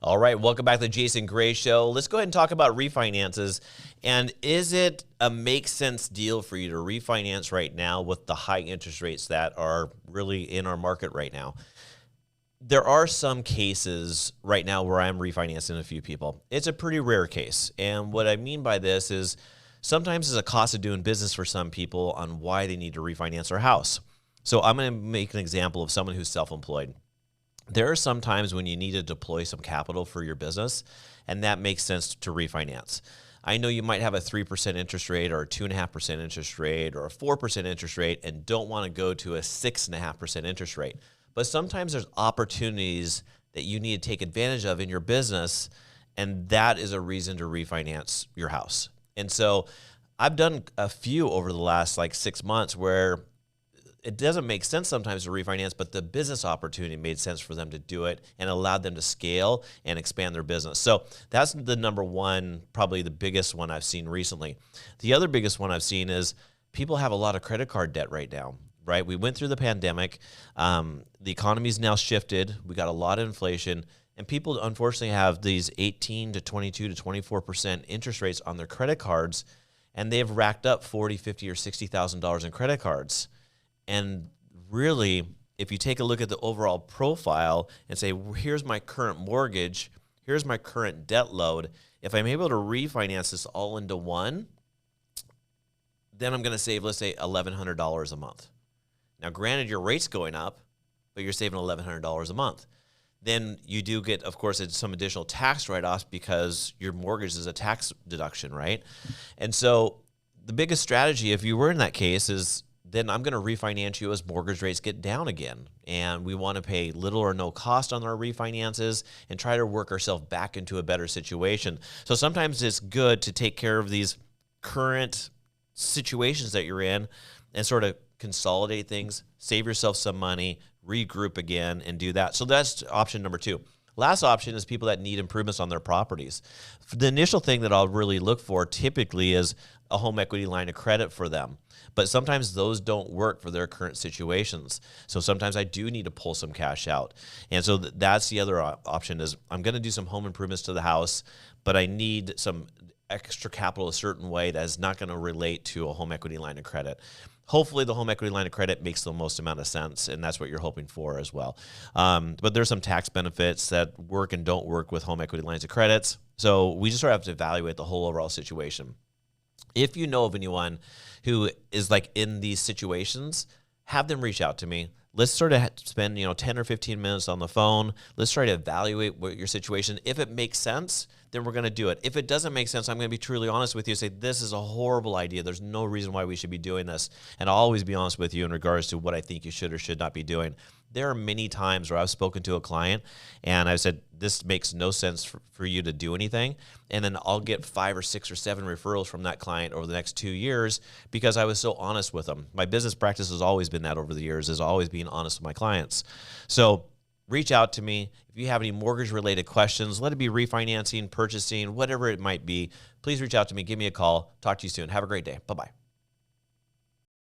All right, welcome back to the Jason Gray Show. Let's go ahead and talk about refinances. And is it a make sense deal for you to refinance right now with the high interest rates that are really in our market right now? There are some cases right now where I'm refinancing a few people. It's a pretty rare case. And what I mean by this is sometimes it's a cost of doing business for some people on why they need to refinance their house. So I'm going to make an example of someone who's self-employed. There are some times when you need to deploy some capital for your business, and that makes sense to refinance. I know you might have a 3% interest rate or a 2.5% interest rate or a 4% interest rate and don't want to go to a 6.5% interest rate. But sometimes there's opportunities that you need to take advantage of in your business, and that is a reason to refinance your house. And so I've done a few over the last 6 months where it doesn't make sense sometimes to refinance, but the business opportunity made sense for them to do it and allowed them to scale and expand their business. So that's the number one, probably the biggest one I've seen recently. The other biggest one I've seen is people have a lot of credit card debt right now, right? We went through the pandemic. The economy's now shifted. We got a lot of inflation, and people unfortunately have these 18 to 22 to 24% interest rates on their credit cards, and they've racked up $40, $50, or $60,000 in credit cards. And really, if you take a look at the overall profile and say, here's my current mortgage, here's my current debt load, if I'm able to refinance this all into one, then I'm going to save, let's say, $1,100 a month. Now, granted, your rate's going up, but you're saving $1,100 a month. Then you do get, of course, some additional tax write-offs because your mortgage is a tax deduction, right? And so the biggest strategy, if you were in that case, is then I'm going to refinance you as mortgage rates get down again. And we want to pay little or no cost on our refinances and try to work ourselves back into a better situation. So sometimes it's good to take care of these current situations that you're in and sort of consolidate things, save yourself some money, regroup again, and do that. So that's option number two. Last option is people that need improvements on their properties. The initial thing that I'll really look for typically is a home equity line of credit for them. But sometimes those don't work for their current situations. So sometimes I do need to pull some cash out. And so that's the other option is I'm going to do some home improvements to the house, but I need some extra capital a certain way that is not going to relate to a home equity line of credit. Hopefully the home equity line of credit makes the most amount of sense, and that's what you're hoping for as well. But there's some tax benefits that work and don't work with home equity lines of credits. So we just sort of have to evaluate the whole overall situation. If you know of anyone who is in these situations, have them reach out to me. Let's sort of spend 10 or 15 minutes on the phone. Let's try to evaluate what your situation. If it makes sense, then we're going to do it. If it doesn't make sense, I'm going to be truly honest with you and say, this is a horrible idea. There's no reason why we should be doing this. And I'll always be honest with you in regards to what I think you should or should not be doing. There are many times where I've spoken to a client and I've said, this makes no sense for you to do anything. And then I'll get 5 or 6 or 7 referrals from that client over the next 2 years because I was so honest with them. My business practice has always been that over the years, is always being honest with my clients. So reach out to me. If you have any mortgage-related questions, let it be refinancing, purchasing, whatever it might be, please reach out to me. Give me a call. Talk to you soon. Have a great day. Bye-bye.